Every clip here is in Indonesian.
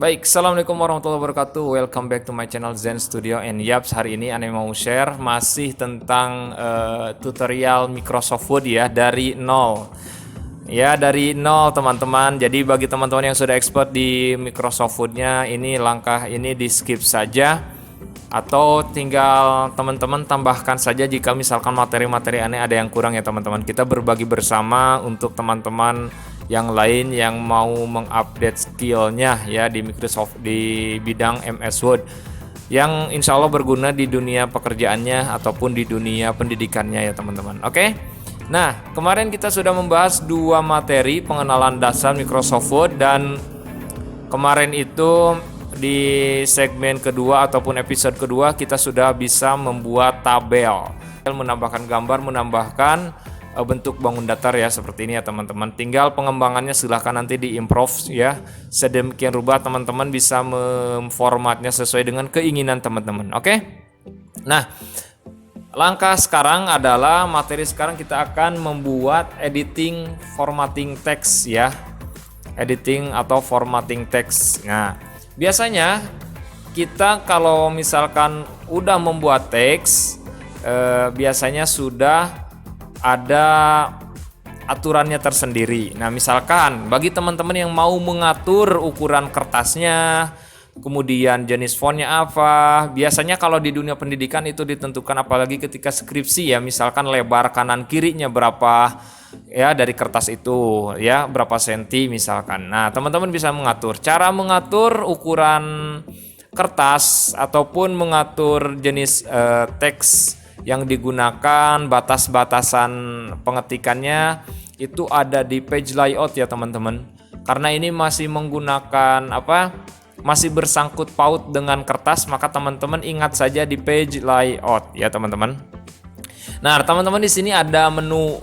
Baik, Assalamualaikum warahmatullahi wabarakatuh. Welcome back to my channel Zen Studio. And yaps, hari ini Ane mau share masih tentang tutorial Microsoft Word ya, dari nol. Ya, dari nol teman-teman. Jadi bagi teman-teman yang sudah expert di Microsoft Word-nya, ini langkah ini di skip saja. Atau tinggal teman-teman tambahkan saja jika misalkan materi-materi Ane ada yang kurang ya teman-teman. Kita berbagi bersama untuk teman-teman yang lain yang mau mengupdate skillnya ya di Microsoft di bidang MS Word yang insya Allah berguna di dunia pekerjaannya ataupun di dunia pendidikannya ya teman-teman. Oke. Nah, kemarin kita sudah membahas dua materi pengenalan dasar Microsoft Word, dan kemarin itu di segmen kedua ataupun episode kedua kita sudah bisa membuat tabel, menambahkan gambar, menambahkan bentuk bangun datar ya, seperti ini ya teman-teman. Tinggal pengembangannya silahkan nanti diimprove ya, sedemikian rupa teman-teman bisa memformatnya sesuai dengan keinginan teman-teman. Oke. Nah, langkah sekarang adalah materi sekarang kita akan membuat editing formatting text ya, editing atau formatting text. Nah, biasanya kita kalau misalkan udah membuat teks biasanya sudah ada aturannya tersendiri. Nah, misalkan bagi teman-teman yang mau mengatur ukuran kertasnya, kemudian jenis fontnya apa, biasanya kalau di dunia pendidikan itu ditentukan, apalagi ketika skripsi ya, misalkan lebar kanan kirinya berapa ya dari kertas itu ya, berapa senti misalkan. Nah, teman-teman bisa mengatur. Cara mengatur ukuran kertas ataupun mengatur jenis teks yang digunakan, batas-batasan pengetikannya itu ada di page layout ya teman-teman. Karena ini masih menggunakan masih bersangkut paut dengan kertas, maka teman-teman ingat saja di page layout ya teman-teman. Nah, teman-teman di sini ada menu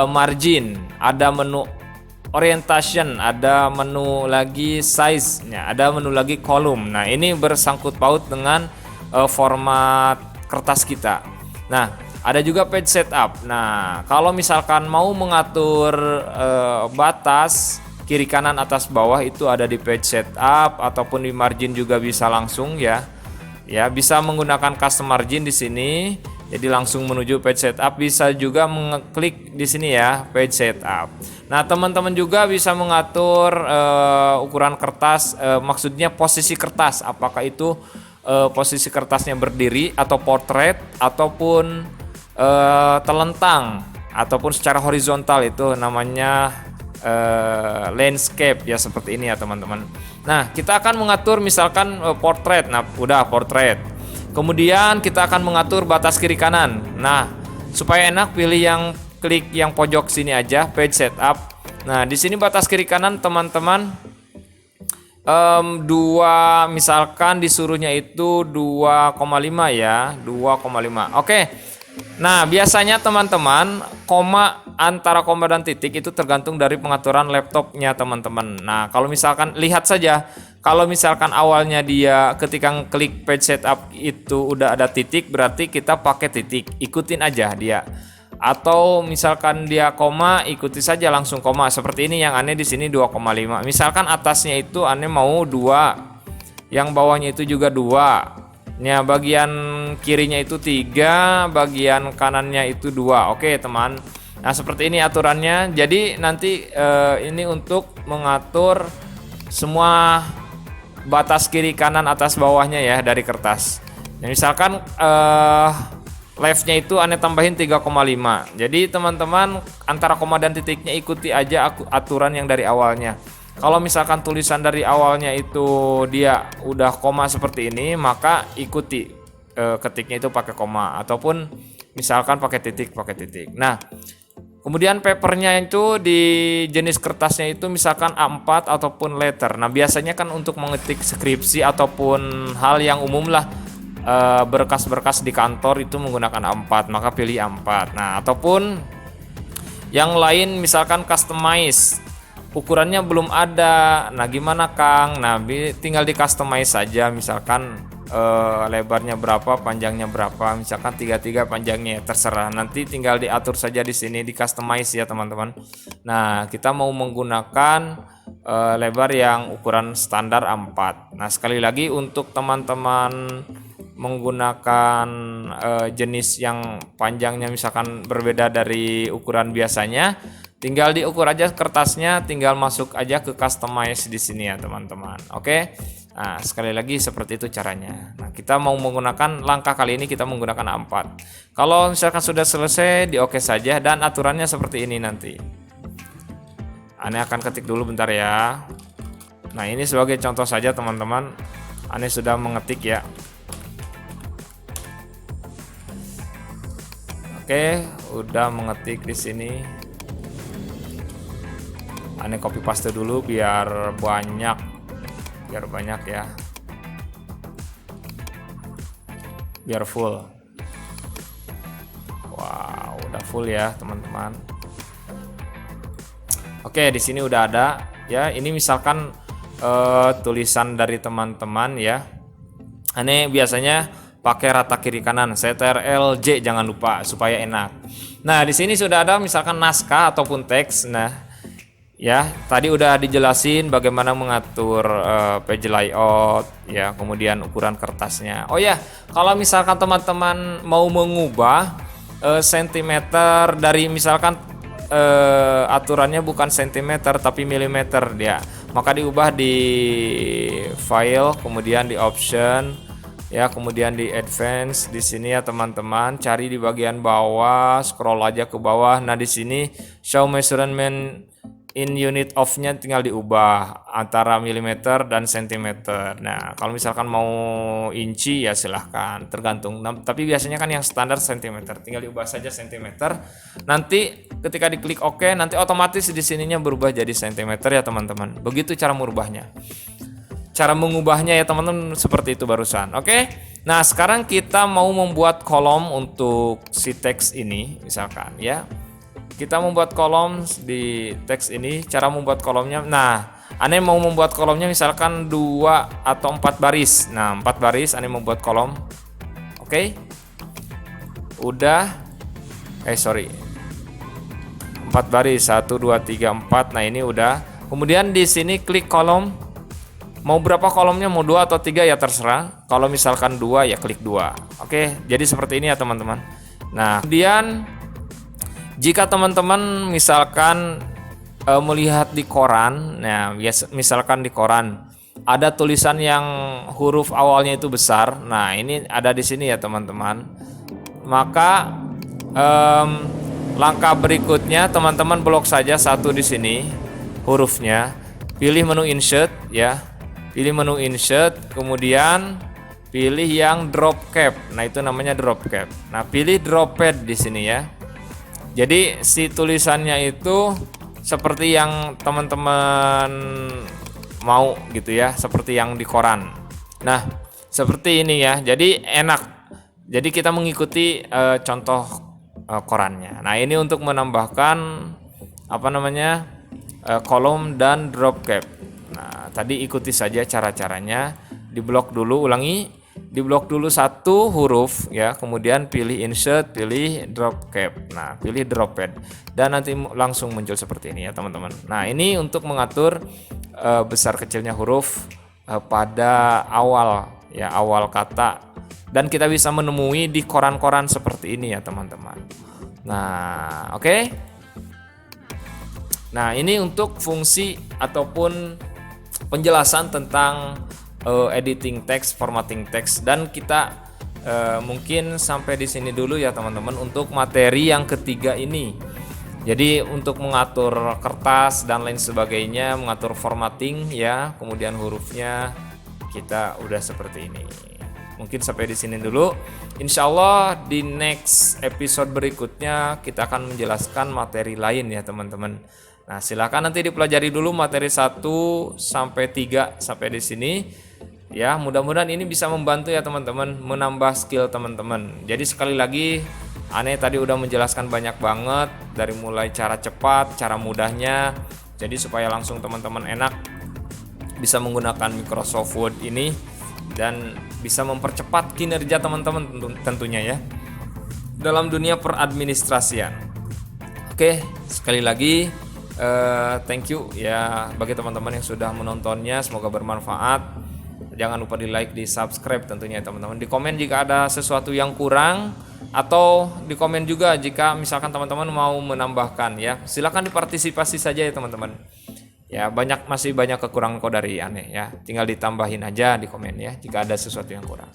margin, ada menu orientation, ada menu lagi size-nya, ada menu lagi kolom. Nah, ini bersangkut paut dengan format kertas kita. Nah, ada juga page setup. Nah, kalau misalkan mau mengatur batas kiri kanan atas bawah itu ada di page setup, ataupun di margin juga bisa langsung ya. Ya, bisa menggunakan custom margin di sini. Jadi langsung menuju page setup, bisa juga mengklik di sini ya, page setup. Nah, teman-teman juga bisa mengatur ukuran kertas, maksudnya posisi kertas, apakah itu posisi kertasnya berdiri atau portrait ataupun telentang ataupun secara horizontal, itu namanya landscape ya, seperti ini ya teman-teman. Nah, kita akan mengatur misalkan portrait. Nah, udah portrait. Kemudian kita akan mengatur batas kiri kanan. Nah, supaya enak pilih yang klik yang pojok sini aja, page setup. Nah, di sini batas kiri kanan teman-teman dua, misalkan disuruhnya itu 2,5 ya, 2,5. Oke. Nah, biasanya teman-teman antara koma dan titik itu tergantung dari pengaturan laptopnya teman-teman. Nah, kalau misalkan lihat saja, kalau misalkan awalnya dia ketika klik page setup itu udah ada titik, berarti kita pakai titik, ikutin aja dia. Atau misalkan dia koma, ikuti saja langsung koma. Seperti ini yang Ane di sini 2,5. Misalkan atasnya itu Ane mau 2, yang bawahnya itu juga 2. Nah, bagian kirinya itu 3, bagian kanannya itu 2. Oke, teman. Nah, seperti ini aturannya. Jadi nanti ini untuk mengatur semua batas kiri kanan atas bawahnya ya dari kertas. Nah, misalkan left-nya itu Ane tambahin 3,5. Jadi teman-teman antara koma dan titiknya ikuti aja aturan yang dari awalnya. Kalau misalkan tulisan dari awalnya itu dia udah koma seperti ini, maka ikuti ketiknya itu pakai koma, ataupun misalkan pakai titik. Nah, kemudian papernya itu di jenis kertasnya itu misalkan A4 ataupun letter. Nah, biasanya kan untuk mengetik skripsi ataupun hal yang umum lah, berkas-berkas di kantor itu menggunakan A4, maka pilih A4. Nah, ataupun yang lain misalkan customize, ukurannya belum ada. Nah, gimana Kang? Nah, tinggal di customize saja, misalkan lebarnya berapa, panjangnya berapa, misalkan 33 panjangnya, terserah. Nanti tinggal diatur saja di sini, di customize ya teman-teman. Nah, kita mau menggunakan lebar yang ukuran standar A4. Nah, sekali lagi untuk teman-teman menggunakan jenis yang panjangnya misalkan berbeda dari ukuran biasanya, tinggal diukur aja kertasnya, tinggal masuk aja ke customize di sini ya teman-teman. Oke. Nah, sekali lagi seperti itu caranya. Nah, kita mau menggunakan langkah kali ini kita menggunakan A4. Kalau misalkan sudah selesai, di oke saja dan aturannya seperti ini nanti. Ane akan ketik dulu bentar ya. Nah, ini sebagai contoh saja teman-teman. Ane sudah mengetik ya. Oke, udah mengetik di sini. Ane copy paste dulu biar banyak ya. Biar full. Wow, udah full ya, teman-teman. Oke, di sini udah ada ya. Ini misalkan tulisan dari teman-teman ya. Ane biasanya pakai rata kiri kanan, CTRL J jangan lupa supaya enak. Nah, di sini sudah ada misalkan naskah ataupun teks. Nah, ya, tadi udah dijelasin bagaimana mengatur page layout ya, kemudian ukuran kertasnya. Oh ya, kalau misalkan teman-teman mau mengubah sentimeter dari misalkan aturannya bukan sentimeter tapi milimeter dia, maka diubah di file, kemudian di option ya, kemudian di advance di sini ya teman-teman, cari di bagian bawah, scroll aja ke bawah. Nah, di sini show measurement in unit of-nya tinggal diubah antara milimeter dan sentimeter. Nah, kalau misalkan mau inci ya silahkan, tergantung. Nah, tapi biasanya kan yang standar sentimeter, tinggal diubah saja sentimeter. Nanti ketika diklik OK, nanti otomatis di sininya berubah jadi sentimeter ya teman-teman. Begitu cara merubahnya. Cara mengubahnya ya teman-teman seperti itu barusan. Oke. Nah, sekarang kita mau membuat kolom untuk si teks ini misalkan ya. Kita membuat kolom di teks ini. Cara membuat kolomnya, nah, Ane mau membuat kolomnya misalkan 2 atau 4 baris. Nah, 4 baris Ane membuat kolom. Oke. Udah 4 baris, 1 2 3 4. Nah, ini udah. Kemudian di sini klik kolom. Mau berapa kolomnya, mau 2 atau 3 ya terserah. Kalau misalkan 2 ya klik 2. Oke, jadi seperti ini ya teman-teman. Nah, kemudian jika teman-teman misalkan melihat di koran, nah misalkan di koran ada tulisan yang huruf awalnya itu besar. Nah, ini ada di sini ya teman-teman. Maka langkah berikutnya teman-teman blok saja satu di sini hurufnya. Pilih menu insert ya. Pilih menu insert, kemudian pilih yang drop cap. Nah, itu namanya drop cap. Nah, pilih drop pad di sini ya. Jadi si tulisannya itu seperti yang teman-teman mau gitu ya, seperti yang di koran. Nah, seperti ini ya. Jadi enak. Jadi kita mengikuti contoh korannya. Nah, ini untuk menambahkan kolom dan drop cap. Nah, tadi ikuti saja cara-caranya. Diblok dulu, ulangi. Diblok dulu satu huruf ya, kemudian pilih insert, pilih drop cap. Nah, pilih drop pad dan nanti langsung muncul seperti ini ya, teman-teman. Nah, ini untuk mengatur besar kecilnya huruf pada awal ya, awal kata. Dan kita bisa menemui di koran-koran seperti ini ya, teman-teman. Nah, oke. Nah, ini untuk fungsi ataupun penjelasan tentang editing text, formatting text, dan kita mungkin sampai di sini dulu ya teman-teman untuk materi yang ketiga ini. Jadi untuk mengatur kertas dan lain sebagainya, mengatur formatting ya, kemudian hurufnya kita udah seperti ini. Mungkin sampai di sini dulu. Insya Allah di next episode berikutnya kita akan menjelaskan materi lain ya teman-teman. Nah, silakan nanti dipelajari dulu materi 1 sampai 3 sampai di sini. Ya, mudah-mudahan ini bisa membantu ya teman-teman, menambah skill teman-teman. Jadi sekali lagi, Ane tadi udah menjelaskan banyak banget dari mulai cara cepat, cara mudahnya. Jadi supaya langsung teman-teman enak bisa menggunakan Microsoft Word ini dan bisa mempercepat kinerja teman-teman tentunya ya dalam dunia peradministrasian. Oke, sekali lagi Thank you ya bagi teman-teman yang sudah menontonnya, semoga bermanfaat. Jangan lupa di like, di subscribe tentunya ya teman-teman. Di komen jika ada sesuatu yang kurang, atau di komen juga jika misalkan teman-teman mau menambahkan ya. Silakan dipartisipasi saja ya teman-teman. Ya masih banyak kekurangan kok dari aneh ya. Tinggal ditambahin aja di komen ya jika ada sesuatu yang kurang.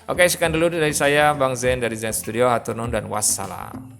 Oke, sekian dulu dari saya Bang Zen dari Zen Studio. Hatur nuhun dan wassalam.